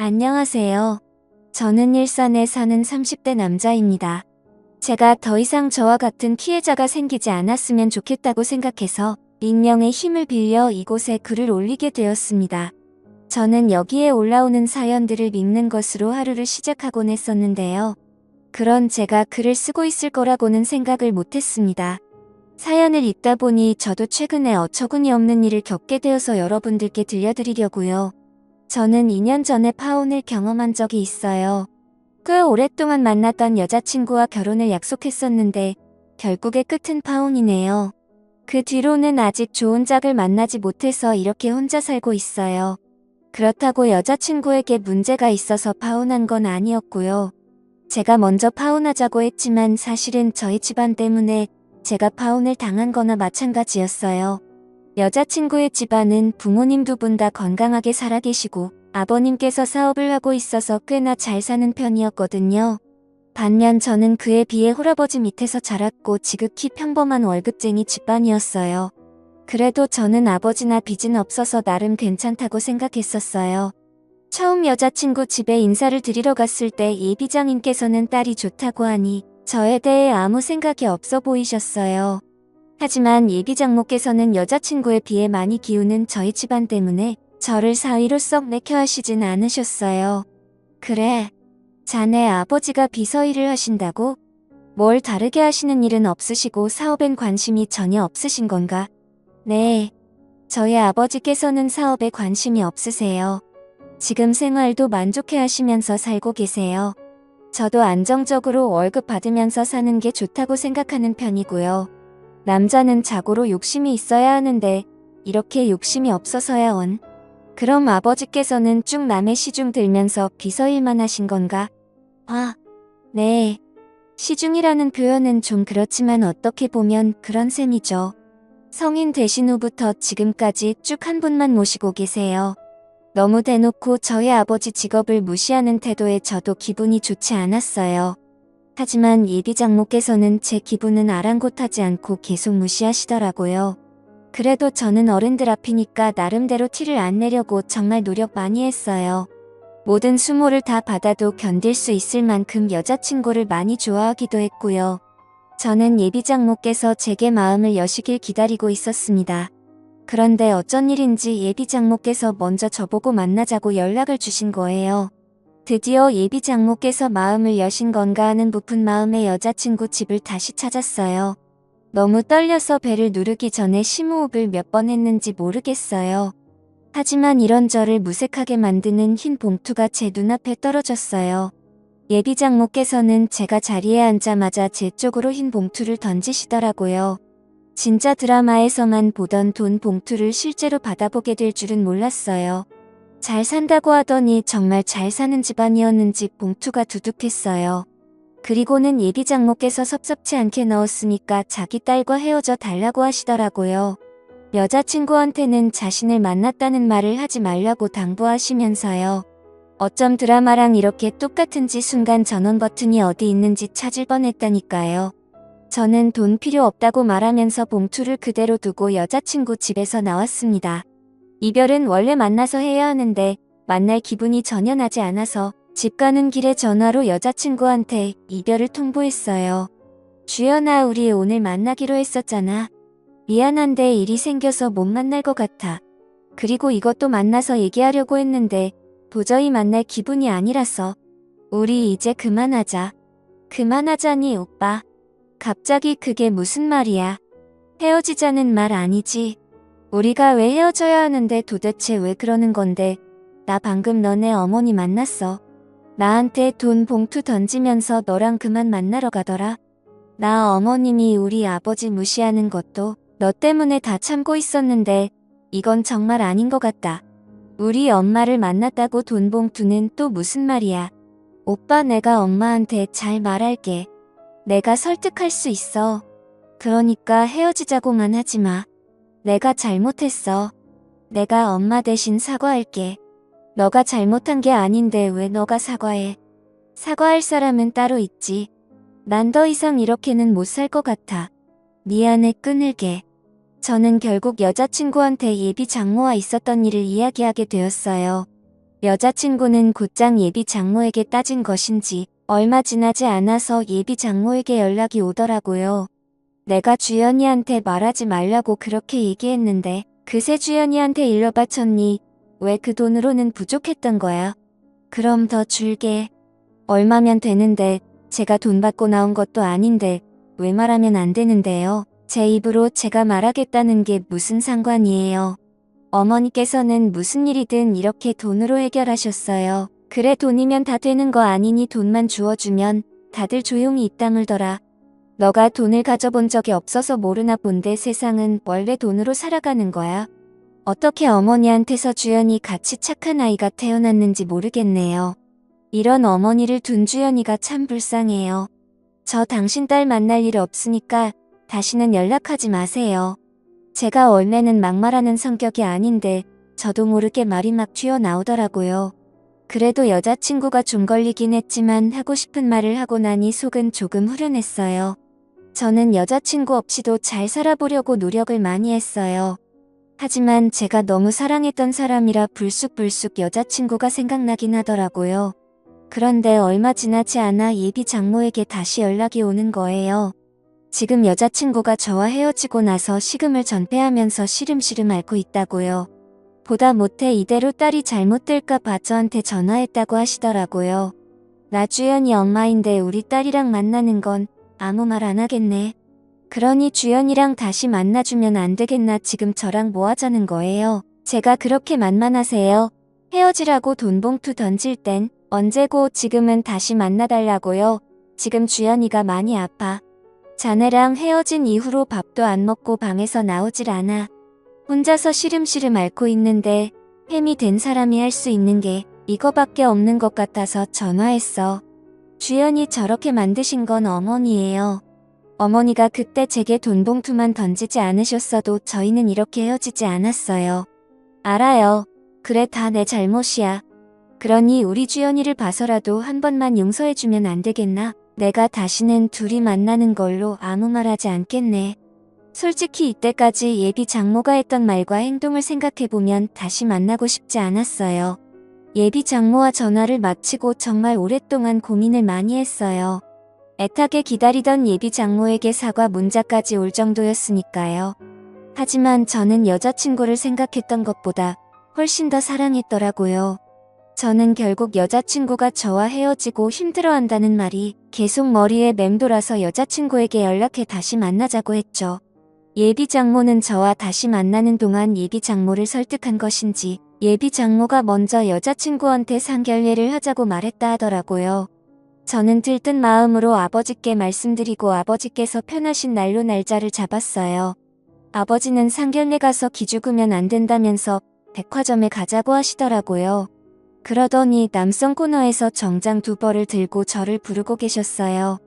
안녕하세요. 저는 일산에 사는 30대 남자입니다. 제가 더 이상 저와 같은 피해자가 생기지 않았으면 좋겠다고 생각해서 익명의 힘을 빌려 이곳에 글을 올리게 되었습니다. 저는 여기에 올라오는 사연들을 읽는 것으로 하루를 시작하곤 했었는데요. 그런 제가 글을 쓰고 있을 거라고는 생각을 못했습니다. 사연을 읽다 보니 저도 최근에 어처구니 없는 일을 겪게 되어서 여러분들께 들려드리려고요. 저는 2년 전에 파혼을 경험한 적이 있어요. 꽤 오랫동안 만났던 여자친구와 결혼을 약속했었는데 결국의 끝은 파혼이네요. 그 뒤로는 아직 좋은 짝을 만나지 못해서 이렇게 혼자 살고 있어요. 그렇다고 여자친구에게 문제가 있어서 파혼한 건 아니었고요. 제가 먼저 파혼하자고 했지만 사실은 저희 집안 때문에 제가 파혼을 당한 거나 마찬가지였어요. 여자친구의 집안은 부모님 두 분 다 건강하게 살아계시고 아버님께서 사업을 하고 있어서 꽤나 잘 사는 편이었거든요. 반면 저는 그에 비해 홀아버지 밑에서 자랐고 지극히 평범한 월급쟁이 집안이었어요. 그래도 저는 아버지나 빚은 없어서 나름 괜찮다고 생각했었어요. 처음 여자친구 집에 인사를 드리러 갔을 때 예비장님께서는 딸이 좋다고 하니 저에 대해 아무 생각이 없어 보이셨어요. 하지만 예비장모께서는 여자친구에 비해 많이 기우는 저희 집안 때문에 저를 사위로 썩 내켜하시진 않으셨어요. 그래, 자네 아버지가 비서일을 하신다고? 뭘 다르게 하시는 일은 없으시고 사업엔 관심이 전혀 없으신 건가? 네, 저희 아버지께서는 사업에 관심이 없으세요. 지금 생활도 만족해 하시면서 살고 계세요. 저도 안정적으로 월급 받으면서 사는 게 좋다고 생각하는 편이고요. 남자는 자고로 욕심이 있어야 하는데 이렇게 욕심이 없어서야 원. 그럼 아버지께서는 쭉 남의 시중 들면서 비서일만 하신 건가? 아, 네. 시중이라는 표현은 좀 그렇지만 어떻게 보면 그런 셈이죠. 성인 되신 후부터 지금까지 쭉 한 분만 모시고 계세요. 너무 대놓고 저희 아버지 직업을 무시하는 태도에 저도 기분이 좋지 않았어요. 하지만 예비장모께서는 제 기분은 아랑곳하지 않고 계속 무시하시더라고요. 그래도 저는 어른들 앞이니까 나름대로 티를 안 내려고 정말 노력 많이 했어요. 모든 수모를 다 받아도 견딜 수 있을 만큼 여자친구를 많이 좋아하기도 했고요. 저는 예비장모께서 제게 마음을 여시길 기다리고 있었습니다. 그런데 어쩐 일인지 예비장모께서 먼저 저보고 만나자고 연락을 주신 거예요. 드디어 예비장모께서 마음을 여신 건가 하는 부푼 마음의 여자친구 집을 다시 찾았어요. 너무 떨려서 배를 누르기 전에 심호흡을 몇 번 했는지 모르겠어요. 하지만 이런 저를 무색하게 만드는 흰 봉투가 제 눈앞에 떨어졌어요. 예비장모께서는 제가 자리에 앉자마자 제 쪽으로 흰 봉투를 던지시더라고요. 진짜 드라마에서만 보던 돈 봉투를 실제로 받아보게 될 줄은 몰랐어요. 잘 산다고 하더니 정말 잘 사는 집안이었는지 봉투가 두둑했어요. 그리고는 예비장모께서 섭섭치 않게 넣었으니까 자기 딸과 헤어져 달라고 하시더라고요. 여자친구한테는 자신을 만났다는 말을 하지 말라고 당부하시면서요. 어쩜 드라마랑 이렇게 똑같은지 순간 전원 버튼이 어디 있는지 찾을 뻔했다니까요. 저는 돈 필요 없다고 말하면서 봉투를 그대로 두고 여자친구 집에서 나왔습니다. 이별은 원래 만나서 해야 하는데 만날 기분이 전혀 나지 않아서 집 가는 길에 전화로 여자친구한테 이별을 통보했어요. 주연아, 우리 오늘 만나기로 했었잖아. 미안한데 일이 생겨서 못 만날 것 같아. 그리고 이것도 만나서 얘기하려고 했는데 도저히 만날 기분이 아니라서. 우리 이제 그만하자. 그만하자니 오빠. 갑자기 그게 무슨 말이야. 헤어지자는 말 아니지. 우리가 왜 헤어져야 하는데 도대체 왜 그러는 건데. 나 방금 너네 어머니 만났어. 나한테 돈 봉투 던지면서 너랑 그만 만나러 가더라. 나 어머님이 우리 아버지 무시하는 것도 너 때문에 다 참고 있었는데 이건 정말 아닌 것 같다. 우리 엄마를 만났다고 돈 봉투는 또 무슨 말이야. 오빠, 내가 엄마한테 잘 말할게. 내가 설득할 수 있어. 그러니까 헤어지자고만 하지 마. 내가 잘못했어. 내가 엄마 대신 사과할게. 너가 잘못한 게 아닌데 왜 너가 사과해. 사과할 사람은 따로 있지. 난 더 이상 이렇게는 못 살 것 같아. 미안해, 끊을게. 저는 결국 여자친구한테 예비 장모와 있었던 일을 이야기하게 되었어요. 여자친구는 곧장 예비 장모에게 따진 것인지 얼마 지나지 않아서 예비 장모에게 연락이 오더라고요. 내가 주연이한테 말하지 말라고 그렇게 얘기했는데 그새 주연이한테 일러 바쳤니? 왜 그 돈으로는 부족했던 거야? 그럼 더 줄게. 얼마면 되는데 제가 돈 받고 나온 것도 아닌데 왜 말하면 안 되는데요? 제 입으로 제가 말하겠다는 게 무슨 상관이에요? 어머니께서는 무슨 일이든 이렇게 돈으로 해결하셨어요. 그래 돈이면 다 되는 거 아니니 돈만 주워주면 다들 조용히 입 다물더라. 너가 돈을 가져본 적이 없어서 모르나 본데 세상은 원래 돈으로 살아가는 거야. 어떻게 어머니한테서 주연이 같이 착한 아이가 태어났는지 모르겠네요. 이런 어머니를 둔 주연이가 참 불쌍해요. 저 당신 딸 만날 일 없으니까 다시는 연락하지 마세요. 제가 원래는 막말하는 성격이 아닌데 저도 모르게 말이 막 튀어나오더라고요. 그래도 여자친구가 좀 걸리긴 했지만 하고 싶은 말을 하고 나니 속은 조금 후련했어요. 저는 여자친구 없이도 잘 살아보려고 노력을 많이 했어요. 하지만 제가 너무 사랑했던 사람이라 불쑥불쑥 여자친구가 생각나긴 하더라고요. 그런데 얼마 지나지 않아 예비 장모에게 다시 연락이 오는 거예요. 지금 여자친구가 저와 헤어지고 나서 식음을 전폐하면서 시름시름 앓고 있다고요. 보다 못해 이대로 딸이 잘못될까 봐 저한테 전화했다고 하시더라고요. 나 주연이 엄마인데 우리 딸이랑 만나는 건 아무 말 안 하겠네. 그러니 주연이랑 다시 만나주면 안 되겠나 지금 저랑 뭐 하자는 거예요. 제가 그렇게 만만하세요. 헤어지라고 돈 봉투 던질 땐 언제고 지금은 다시 만나달라고요. 지금 주연이가 많이 아파. 자네랑 헤어진 이후로 밥도 안 먹고 방에서 나오질 않아. 혼자서 시름시름 앓고 있는데 햄이 된 사람이 할 수 있는 게 이거밖에 없는 것 같아서 전화했어. 주연이 저렇게 만드신 건 어머니예요. 어머니가 그때 제게 돈 봉투만 던지지 않으셨어도 저희는 이렇게 헤어지지 않았어요. 알아요. 그래 다 내 잘못이야. 그러니 우리 주연이를 봐서라도 한 번만 용서해주면 안 되겠나? 내가 다시는 둘이 만나는 걸로 아무 말 하지 않겠네. 솔직히 이때까지 예비 장모가 했던 말과 행동을 생각해보면 다시 만나고 싶지 않았어요. 예비 장모와 전화를 마치고 정말 오랫동안 고민을 많이 했어요. 애타게 기다리던 예비 장모에게 사과 문자까지 올 정도였으니까요. 하지만 저는 여자친구를 생각했던 것보다 훨씬 더 사랑했더라고요. 저는 결국 여자친구가 저와 헤어지고 힘들어한다는 말이 계속 머리에 맴돌아서 여자친구에게 연락해 다시 만나자고 했죠. 예비 장모는 저와 다시 만나는 동안 예비 장모를 설득한 것인지 예비 장모가 먼저 여자친구한테 상견례를 하자고 말했다 하더라고요. 저는 들뜬 마음으로 아버지께 말씀드리고 아버지께서 편하신 날로 날짜를 잡았어요. 아버지는 상견례 가서 기죽으면 안 된다면서 백화점에 가자고 하시더라고요. 그러더니 남성 코너에서 정장 2벌을 들고 저를 부르고 계셨어요.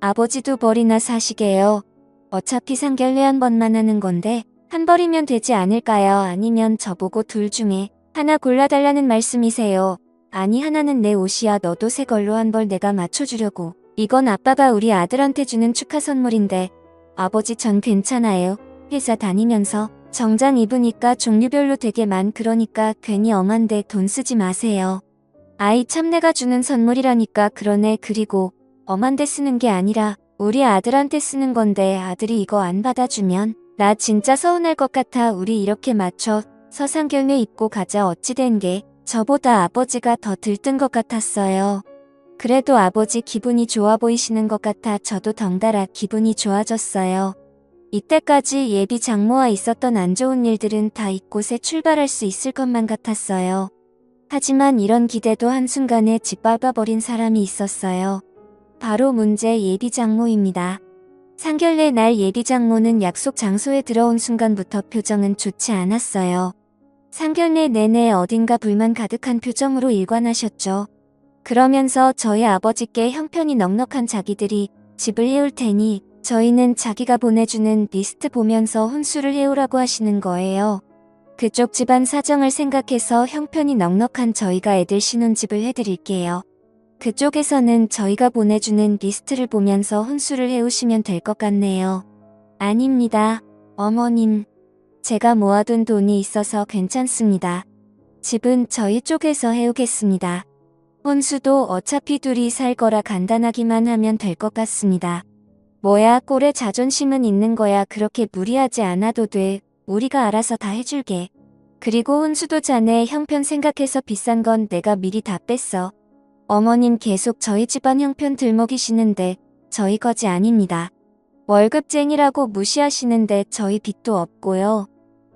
아버지 2벌이나 사시게요. 어차피 상견례 한 번만 하는 건데 한 벌이면 되지 않을까요? 아니면 저보고 둘 중에 하나 골라달라는 말씀이세요. 아니 하나는 내 옷이야. 너도 새 걸로 한 벌 내가 맞춰주려고. 이건 아빠가 우리 아들한테 주는 축하 선물인데 아버지 전 괜찮아요. 회사 다니면서 정장 입으니까 종류별로 되게 그러니까 괜히 엄한데 돈 쓰지 마세요. 아이 참 내가 주는 선물이라니까. 그러네. 그리고 엄한데 쓰는 게 아니라 우리 아들한테 쓰는 건데 아들이 이거 안 받아주면 나 진짜 서운할 것 같아. 우리 이렇게 맞춰 상견례 입고 가자. 어찌 된 게 저보다 아버지가 더 들뜬 것 같았어요. 그래도 아버지 기분이 좋아 보이시는 것 같아 저도 덩달아 기분이 좋아졌어요. 이때까지 예비 장모와 있었던 안 좋은 일들은 다 잊고새 출발할 수 있을 것만 같았어요. 하지만 이런 기대도 한순간에 짓밟아버린 사람이 있었어요. 바로 문제 예비 장모입니다. 상견례 날 예비 장모는 약속 장소에 들어온 순간부터 표정은 좋지 않았어요. 상견례 내내 어딘가 불만 가득한 표정으로 일관하셨죠. 그러면서 저희 아버지께 형편이 넉넉한 자기들이 집을 해올 테니 저희는 자기가 보내주는 리스트 보면서 혼수를 해오라고 하시는 거예요. 그쪽 집안 사정을 생각해서 형편이 넉넉한 저희가 애들 신혼집을 해드릴게요. 그쪽에서는 저희가 보내주는 리스트를 보면서 혼수를 해오시면 될 것 같네요. 아닙니다. 어머님. 제가 모아둔 돈이 있어서 괜찮습니다. 집은 저희 쪽에서 해오겠습니다. 혼수도 어차피 둘이 살 거라 간단하기만 하면 될 것 같습니다. 뭐야, 꼴에 자존심은 있는 거야. 그렇게 무리하지 않아도 돼. 우리가 알아서 다 해줄게. 그리고 혼수도 자네 형편 생각해서 비싼 건 내가 미리 다 뺐어. 어머님 계속 저희 집안 형편 들먹이시는데 저희 거지 아닙니다. 월급쟁이라고 무시하시는데 저희 빚도 없고요.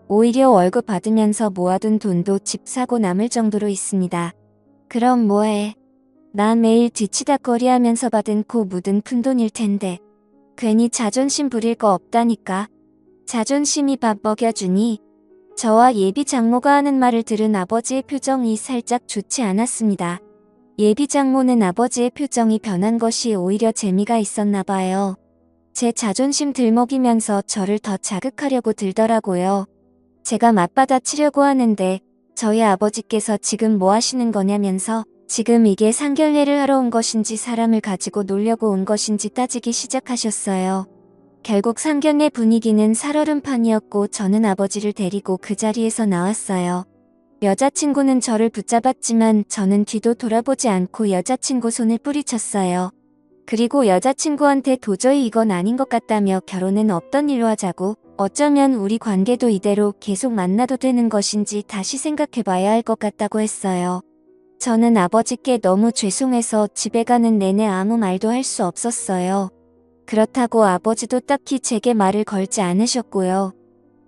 오히려 월급 받으면서 모아둔 돈도 집 사고 남을 정도로 있습니다. 그럼 뭐해? 나 매일 뒤치다꺼리 하면서 받은 코 묻은 푼돈일 텐데. 괜히 자존심 부릴 거 없다니까. 자존심이 밥 먹여주니? 저와 예비 장모가 하는 말을 들은 아버지의 표정이 살짝 좋지 않았습니다. 예비 장모는 아버지의 표정이 변한 것이 오히려 재미가 있었나 봐요. 제 자존심 들먹이면서 저를 더 자극하려고 들더라고요. 제가 맞받아치려고 하는데 저희 아버지께서 지금 뭐 하시는 거냐면서 지금 이게 상견례를 하러 온 것인지 사람을 가지고 놀려고 온 것인지 따지기 시작하셨어요. 결국 상견례 분위기는 살얼음판이었고 저는 아버지를 데리고 그 자리에서 나왔어요. 여자친구는 저를 붙잡았지만 저는 뒤도 돌아보지 않고 여자친구 손을 뿌리쳤어요. 그리고 여자친구한테 도저히 이건 아닌 것 같다며 결혼은 없던 일로 하자고, 어쩌면 우리 관계도 이대로 계속 만나도 되는 것인지 다시 생각해봐야 할 것 같다고 했어요. 저는 아버지께 너무 죄송해서 집에 가는 내내 아무 말도 할 수 없었어요. 그렇다고 아버지도 딱히 제게 말을 걸지 않으셨고요.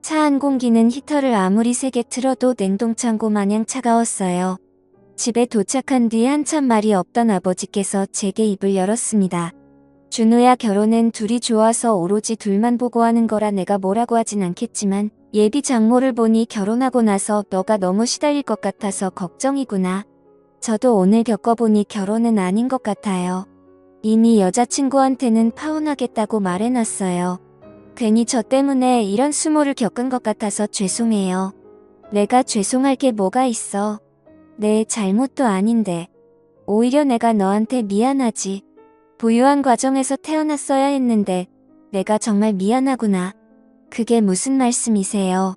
차 안 공기는 히터를 아무리 세게 틀어도 냉동창고 마냥 차가웠어요. 집에 도착한 뒤 한참 말이 없던 아버지께서 제게 입을 열었습니다. 준우야, 결혼은 둘이 좋아서 오로지 둘만 보고 하는 거라 내가 뭐라고 하진 않겠지만 예비 장모를 보니 결혼하고 나서 너가 너무 시달릴 것 같아서 걱정이구나. 저도 오늘 겪어보니 결혼은 아닌 것 같아요. 이미 여자친구한테는 파혼하겠다고 말해놨어요. 괜히 저 때문에 이런 수모를 겪은 것 같아서 죄송해요. 내가 죄송할 게 뭐가 있어. 내 잘못도 아닌데. 오히려 내가 너한테 미안하지. 부유한 과정에서 태어났어야 했는데 내가 정말 미안하구나. 그게 무슨 말씀이세요?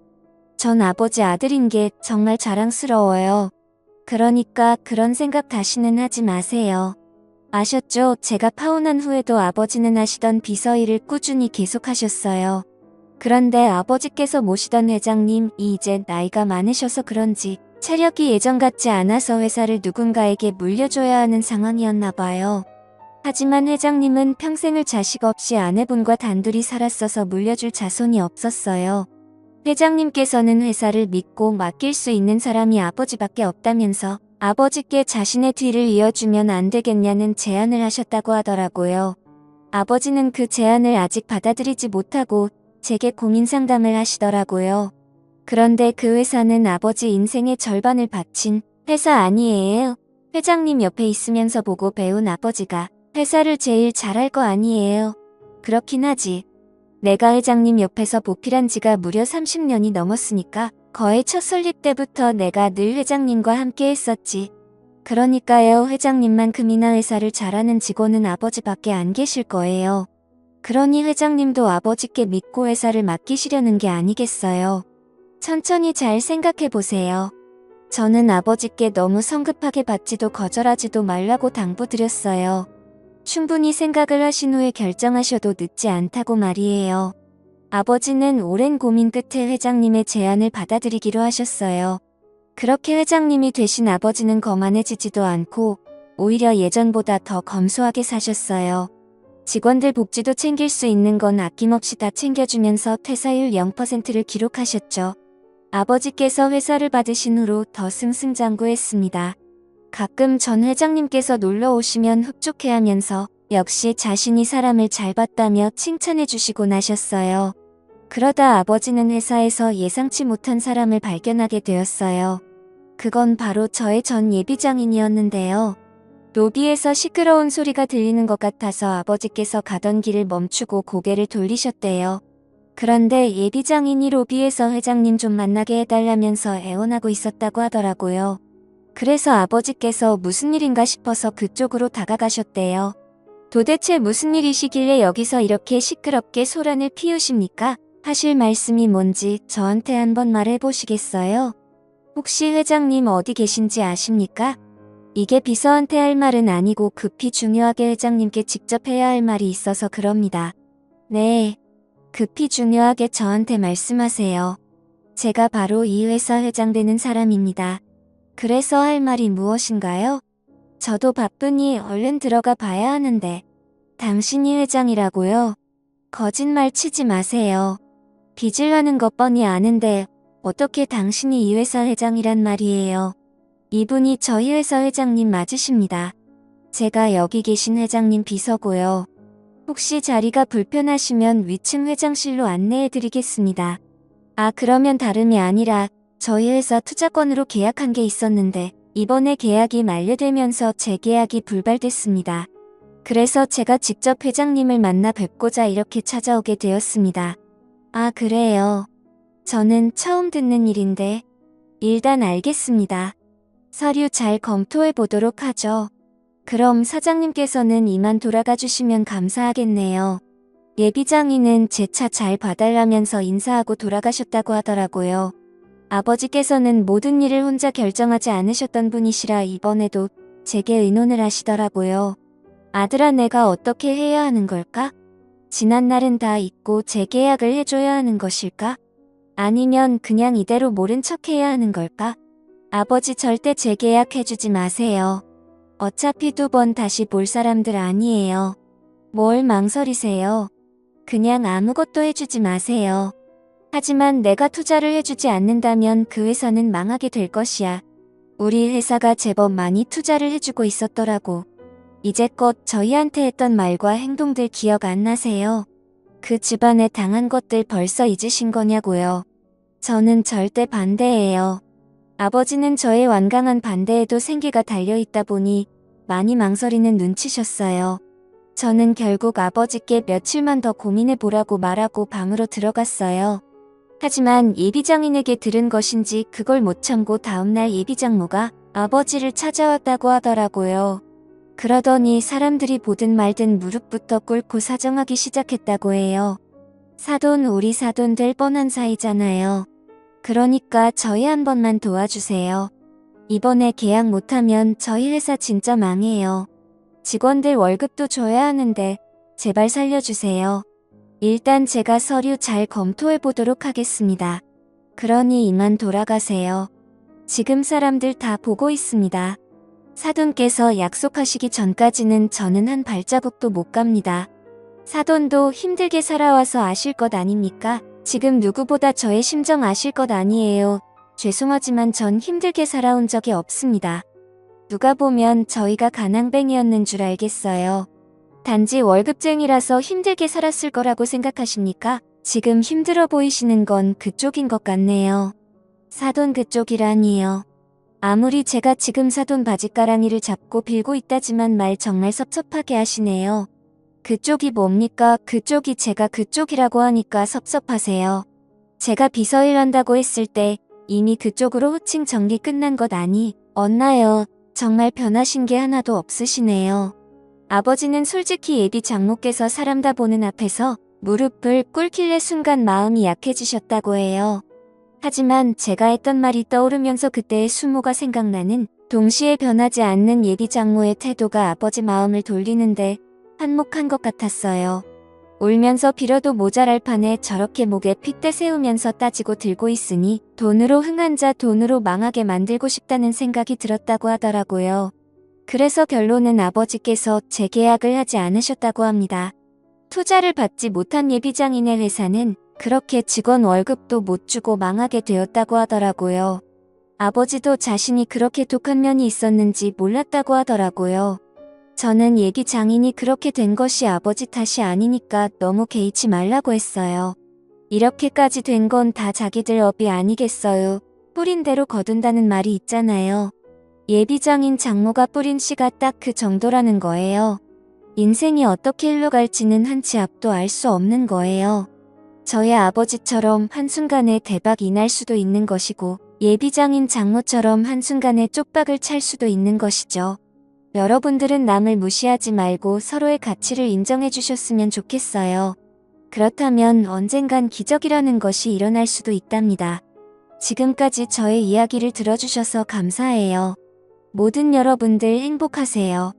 전 아버지 아들인 게 정말 자랑스러워요. 그러니까 그런 생각 다시는 하지 마세요. 아셨죠? 제가 파혼한 후에도 아버지는 하시던 비서 일을 꾸준히 계속하셨어요. 그런데 아버지께서 모시던 회장님이 이제 나이가 많으셔서 그런지 체력이 예전 같지 않아서 회사를 누군가에게 물려줘야 하는 상황이었나 봐요. 하지만 회장님은 평생을 자식 없이 아내분과 단둘이 살았어서 물려줄 자손이 없었어요. 회장님께서는 회사를 믿고 맡길 수 있는 사람이 아버지밖에 없다면서 아버지께 자신의 뒤를 이어주면 안 되겠냐는 제안을 하셨다고 하더라고요. 아버지는 그 제안을 아직 받아들이지 못하고 제게 고민 상담을 하시더라고요. 그런데 그 회사는 아버지 인생의 절반을 바친 회사 아니에요. 회장님 옆에 있으면서 보고 배운 아버지가 회사를 제일 잘할 거 아니에요. 그렇긴 하지. 내가 회장님 옆에서 보필한 지가 무려 30년이 넘었으니까 거의 첫 설립 때부터 내가 늘 회장님과 함께 했었지. 그러니까요, 회장님만큼이나 회사를 잘하는 직원은 아버지밖에 안 계실 거예요. 그러니 회장님도 아버지께 믿고 회사를 맡기시려는 게 아니겠어요. 천천히 잘 생각해 보세요. 저는 아버지께 너무 성급하게 받지도 거절하지도 말라고 당부드렸어요. 충분히 생각을 하신 후에 결정하셔도 늦지 않다고 말이에요. 아버지는 오랜 고민 끝에 회장님의 제안을 받아들이기로 하셨어요. 그렇게 회장님이 되신 아버지는 거만해지지도 않고 오히려 예전보다 더 검소하게 사셨어요. 직원들 복지도 챙길 수 있는 건 아낌없이 다 챙겨주면서 퇴사율 0%를 기록하셨죠. 아버지께서 회사를 받으신 후로 더 승승장구했습니다. 가끔 전 회장님께서 놀러 오시면 흡족해하면서 역시 자신이 사람을 잘 봤다며 칭찬해 주시곤 하셨어요. 그러다 아버지는 회사에서 예상치 못한 사람을 발견하게 되었어요. 그건 바로 저의 전 예비장인이었는데요. 로비에서 시끄러운 소리가 들리는 것 같아서 아버지께서 가던 길을 멈추고 고개를 돌리셨대요. 그런데 예비장인이 로비에서 회장님 좀 만나게 해달라면서 애원하고 있었다고 하더라고요. 그래서 아버지께서 무슨 일인가 싶어서 그쪽으로 다가가셨대요. 도대체 무슨 일이시길래 여기서 이렇게 시끄럽게 소란을 피우십니까? 하실 말씀이 뭔지 저한테 한번 말해보시겠어요? 혹시 회장님 어디 계신지 아십니까? 이게 비서한테 할 말은 아니고 급히 중요하게 회장님께 직접 해야 할 말이 있어서 그럽니다. 네. 급히 중요하게 저한테 말씀하세요. 제가 바로 이 회사 회장 되는 사람입니다. 그래서 할 말이 무엇인가요? 저도 바쁘니 얼른 들어가 봐야 하는데. 당신이 회장이라고요? 거짓말 치지 마세요. 빚을 것 뻔히 아는데 어떻게 당신이 이 회사 회장이란 말이에요. 이분이 저희 회사 회장님 맞으십니다. 제가 여기 계신 회장님 비서고요. 혹시 자리가 불편하시면 위층 회장실로 안내해드리겠습니다. 아, 그러면 다름이 아니라 저희 회사 투자권으로 계약한 게 있었는데 이번에 계약이 만료되면서 재계약이 불발됐습니다. 그래서 제가 직접 회장님을 만나 뵙고자 이렇게 찾아오게 되었습니다. 아, 그래요. 저는 처음 듣는 일인데. 일단 알겠습니다. 서류 잘 검토해 보도록 하죠. 그럼 사장님께서는 이만 돌아가 주시면 감사하겠네요. 예비장인은 제 차 잘 봐달라면서 인사하고 돌아가셨다고 하더라고요. 아버지께서는 모든 일을 혼자 결정하지 않으셨던 분이시라 이번에도 제게 의논을 하시더라고요. 아들아, 내가 어떻게 해야 하는 걸까? 지난 날은 다 잊고 재계약을 해줘야 하는 것일까? 아니면 그냥 이대로 모른 척 해야 하는 걸까? 아버지, 절대 재계약해주지 마세요. 어차피 2번 다시 볼 사람들 아니에요. 뭘 망설이세요? 그냥 아무것도 해주지 마세요. 하지만 내가 투자를 해주지 않는다면 그 회사는 망하게 될 것이야. 우리 회사가 제법 많이 투자를 해주고 있었더라고. 이제껏 저희한테 했던 말과 행동들 기억 안 나세요? 그 집안에 당한 것들 벌써 잊으신 거냐고요. 저는 절대 반대예요. 아버지는 저의 완강한 반대에도 생기가 달려있다 보니 많이 망설이는 눈치셨어요. 저는 결국 아버지께 며칠만 더 고민해보라고 말하고 방으로 들어갔어요. 하지만 예비장인에게 들은 것인지 그걸 못 참고 다음날 예비장모가 아버지를 찾아왔다고 하더라고요. 그러더니 사람들이 보든 말든 무릎부터 꿇고 사정하기 시작했다고 해요. 사돈, 우리 사돈 될 뻔한 사이잖아요. 그러니까 저희 한 번만 도와주세요. 이번에 계약 못하면 저희 회사 진짜 망해요. 직원들 월급도 줘야 하는데 제발 살려주세요. 일단 제가 서류 잘 검토해보도록 하겠습니다. 그러니 이만 돌아가세요. 지금 사람들 다 보고 있습니다. 사돈께서 약속하시기 전까지는 저는 한 발자국도 못 갑니다. 사돈도 힘들게 살아와서 아실 것 아닙니까? 지금 누구보다 저의 심정 아실 것 아니에요. 죄송하지만 전 힘들게 살아온 적이 없습니다. 누가 보면 저희가 가난뱅이였는 줄 알겠어요. 단지 월급쟁이라서 힘들게 살았을 거라고 생각하십니까? 지금 힘들어 보이시는 건 그쪽인 것 같네요. 사돈 그쪽이라니요. 아무리 제가 지금 사돈 바짓가랑이를 잡고 빌고 있다지만 말 정말 섭섭하게 하시네요. 그쪽이 뭡니까? 그쪽이 제가 그쪽이라고 하니까 섭섭하세요. 제가 비서일 한다고 했을 때 이미 그쪽으로 호칭 정리 끝난 것 아니 없나요? 정말 변하신 게 하나도 없으시네요. 아버지는 솔직히 예비 장모께서 사람 다 보는 앞에서 무릎을 꿇길래 순간 마음이 약해지셨다고 해요. 하지만 제가 했던 말이 떠오르면서 그때의 수모가 생각나는 동시에 변하지 않는 예비 장모의 태도가 아버지 마음을 돌리는데 한몫한 것 같았어요. 울면서 빌어도 모자랄 판에 저렇게 목에 핏대 세우면서 따지고 들고 있으니 돈으로 흥한 자 돈으로 망하게 만들고 싶다는 생각이 들었다고 하더라고요. 그래서 결론은 아버지께서 재계약을 하지 않으셨다고 합니다. 투자를 받지 못한 예비장인의 회사는 그렇게 직원 월급도 못 주고 망하게 되었다고 하더라고요. 아버지도 자신이 그렇게 독한 면이 있었는지 몰랐다고 하더라고요. 저는 예비장인이 그렇게 된 것이 아버지 탓이 아니니까 너무 개의치 말라고 했어요. 이렇게까지 된 건 다 자기들 업이 아니겠어요. 뿌린 대로 거둔다는 말이 있잖아요. 예비장인 장모가 뿌린 씨가 딱 그 정도라는 거예요. 인생이 어떻게 흘러갈지는 한치 앞도 알 수 없는 거예요. 저의 아버지처럼 한순간에 대박이 날 수도 있는 것이고 예비장인 장모처럼 한순간에 쪽박을 찰 수도 있는 것이죠. 여러분들은 남을 무시하지 말고 서로의 가치를 인정해 주셨으면 좋겠어요. 그렇다면 언젠간 기적이라는 것이 일어날 수도 있답니다. 지금까지 저의 이야기를 들어주셔서 감사해요. 모든 여러분들 행복하세요.